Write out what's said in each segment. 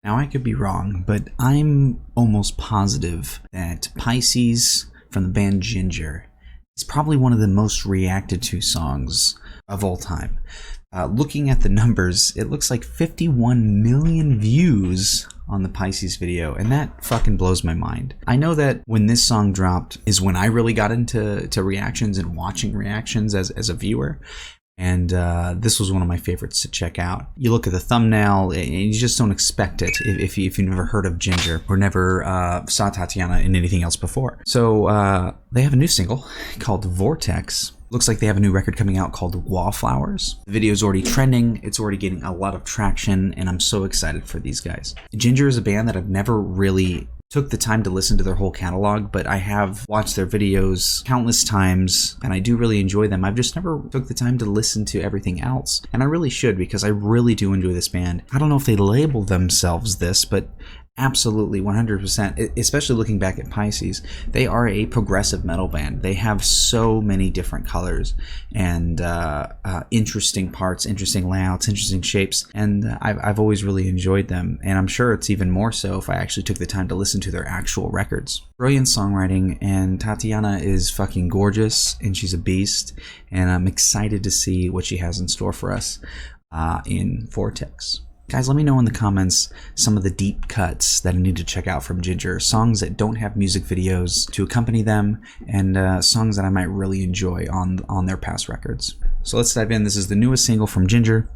Now I could be wrong, but I'm almost positive that Pisces from the band Jinjer is probably one of the most reacted to songs of all time. Looking at the numbers, it looks like 51 million views on the Pisces video, and that fucking blows my mind. I know that when this song dropped is when I really got into reactions and watching reactions as a viewer. And this was one of my favorites to check out. You look at the thumbnail and you just don't expect it if you've never heard of Jinjer or never saw Tatiana in anything else before. So they have a new single called Vortex. Looks like they have a new record coming out called Wallflowers. The video is already trending, it's already getting a lot of traction, and I'm so excited for these guys. Jinjer is a band that I've never really took the time to listen to their whole catalog, but I have watched their videos countless times, and I do really enjoy them. I've just never took the time to listen to everything else, and I really should, because I really do enjoy this band. I don't know if they label themselves this, but absolutely 100%, especially looking back at Pisces, they are a progressive metal band. They have so many different colors and interesting parts, interesting layouts, interesting shapes, and I've always really enjoyed them, and I'm sure it's even more so if I actually took the time to listen to their actual records. Brilliant songwriting, and Tatiana is fucking gorgeous, and she's a beast, and I'm excited to see what she has in store for us in Vortex. Guys, let me know in the comments some of the deep cuts that I need to check out from Jinjer, songs that don't have music videos to accompany them, and songs that I might really enjoy on their past records. So let's dive in. This is the newest single from Jinjer.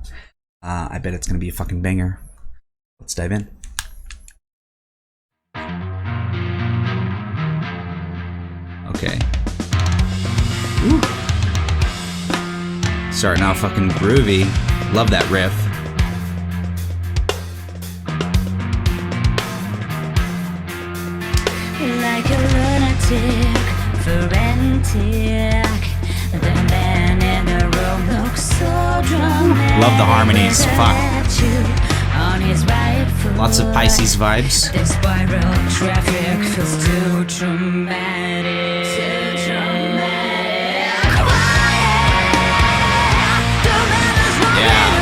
I bet it's going to be a fucking banger. Let's dive in. Okay. Ooh. Starting out fucking groovy. Love that riff. Like a lunatic, frantic. The man in the room looks so dramatic. Love the harmonies. Fuck. On his right foot. Lots of Pisces vibes. The spiral traffic feels too dramatic. Too dramatic. Yeah.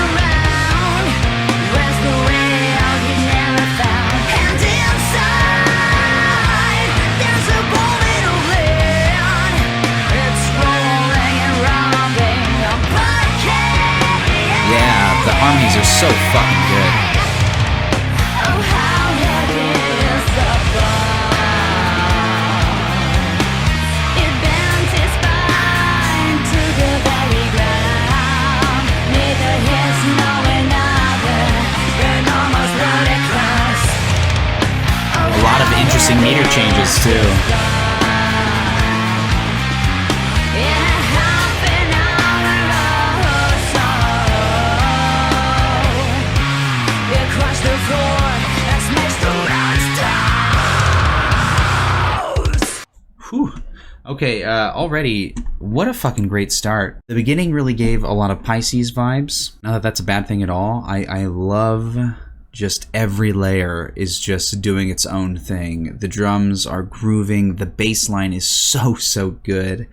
The harmonies are so fucking good. Oh, how heavy is the ball. It bends his spine to the very ground. Neither his nor another, an almost ludicrous. A lot of interesting meter changes too. Whew. Okay, already, what a fucking great start. The beginning really gave a lot of Pisces vibes. Not that that's a bad thing at all. I love just every layer is just doing its own thing. The drums are grooving. The bass line is so good.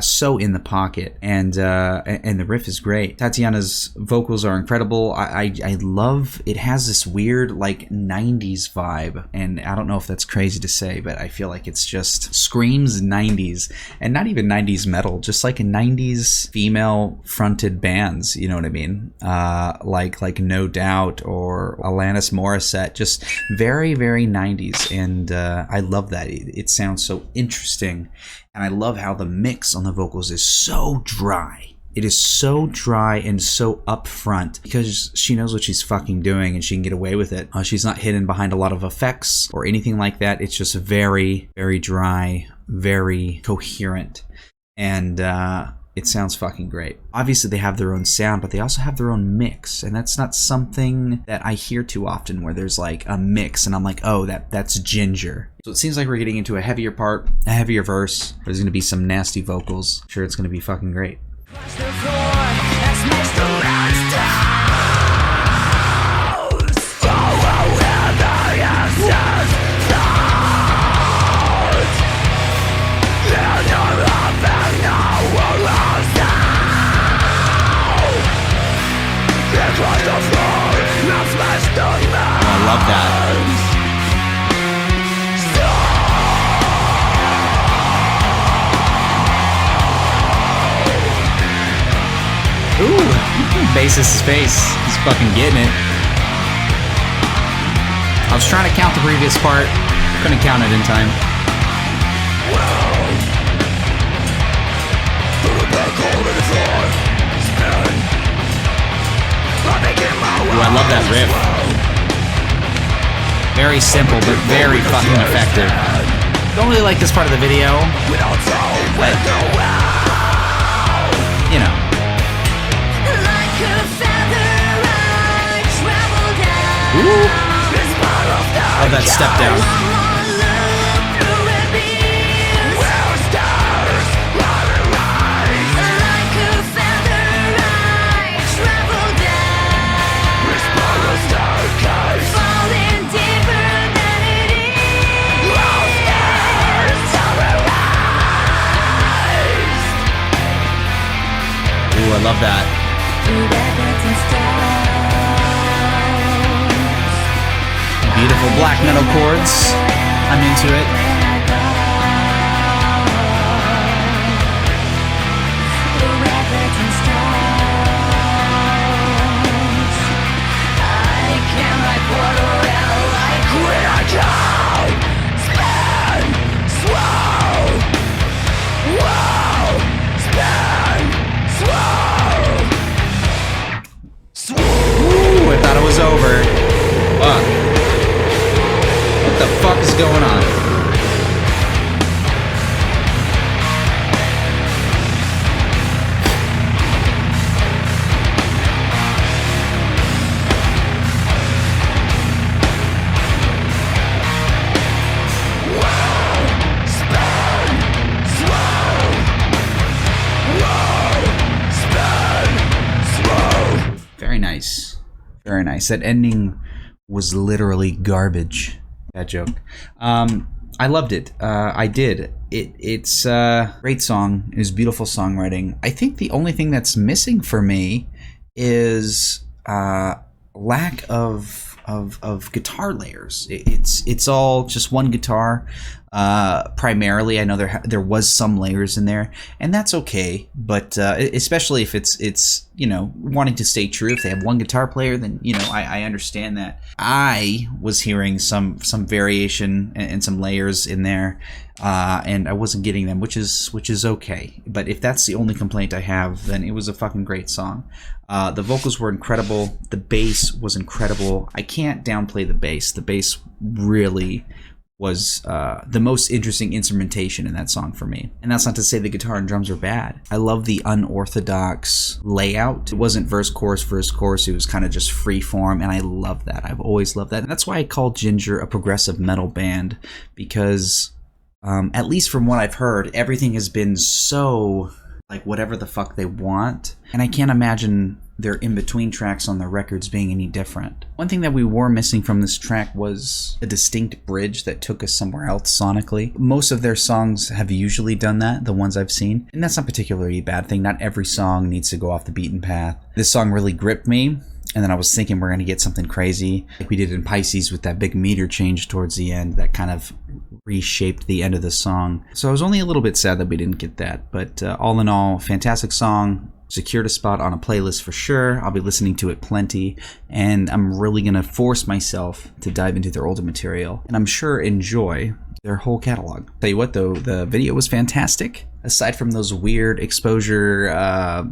So in the pocket, and the riff is great. Tatiana's vocals are incredible. I love, it has this weird like 90s vibe, and I don't know if that's crazy to say, but I feel like it's just screams 90s, and not even 90s metal, just like a 90s female fronted bands, you know what I mean? Like No Doubt or Alanis Morissette, just very 90s, and I love that. It sounds so interesting. And I love how the mix on the vocals is so dry. It is so dry and so upfront because she knows what she's fucking doing and she can get away with it. She's not hidden behind a lot of effects or anything like that. It's just very dry, very coherent. And it sounds fucking great. Obviously they have their own sound, but they also have their own mix, and that's not something that I hear too often, where there's like a mix and I'm like, oh, that's Jinjer. So it seems like we're getting into a heavier part, a heavier verse. There's gonna be some nasty vocals. I'm sure it's gonna be fucking great. I love that. bassist's face. He's fucking getting it. I was trying to count the previous part. Couldn't count it in time. Ooh, I love that riff. Very simple, but very fucking effective. Don't really like this part of the video, but, you know. Ooh. Love that step down. Ooh, I love that. Beautiful black metal chords. I'm into it. Ooh, I thought it was over. Fuck. What the fuck is going on? Very nice. Very nice. That ending was literally garbage. That joke. I loved it. I did. It's a great song. It was beautiful songwriting. I think the only thing that's missing for me is lack of guitar layers. It's all just one guitar. Primarily, I know there was some layers in there, and that's okay. But especially if it's you know, wanting to stay true. If they have one guitar player, then you know I understand that. I was hearing some variation and some layers in there, and I wasn't getting them, which is okay. But if that's the only complaint I have, then it was a fucking great song. The vocals were incredible. The bass was incredible. I can't downplay the bass. The bass really was the most interesting instrumentation in that song for me. And that's not to say the guitar and drums are bad. I love the unorthodox layout. It wasn't verse, chorus. It was kind of just free form, and I love that. I've always loved that. And that's why I call Jinjer a progressive metal band, because at least from what I've heard, everything has been so like whatever the fuck they want. And I can't imagine their in-between tracks on their records being any different. One thing that we were missing from this track was a distinct bridge that took us somewhere else sonically. Most of their songs have usually done that, the ones I've seen, and that's not particularly a bad thing. Not every song needs to go off the beaten path. This song really gripped me, and then I was thinking we're going to get something crazy like we did in Pisces with that big meter change towards the end that kind of reshaped the end of the song. So I was only a little bit sad that we didn't get that, but all in all, fantastic song. Secured a spot on a playlist for sure. I'll be listening to it plenty, and I'm really gonna force myself to dive into their older material, and I'm sure enjoy their whole catalog. Tell you what though, the video was fantastic. Aside from those weird exposure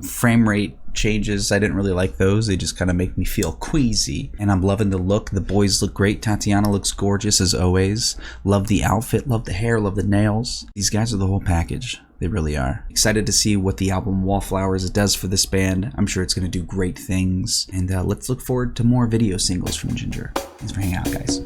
frame rate changes, I didn't really like those. They just kind of make me feel queasy. And I'm loving the look. The boys look great. Tatiana looks gorgeous as always. Love the outfit, love the hair, love the nails. These guys are the whole package. They really are. Excited to see what the album Wallflowers does for this band. I'm sure it's going to do great things. And let's look forward to more video singles from Jinjer. Thanks for hanging out, guys.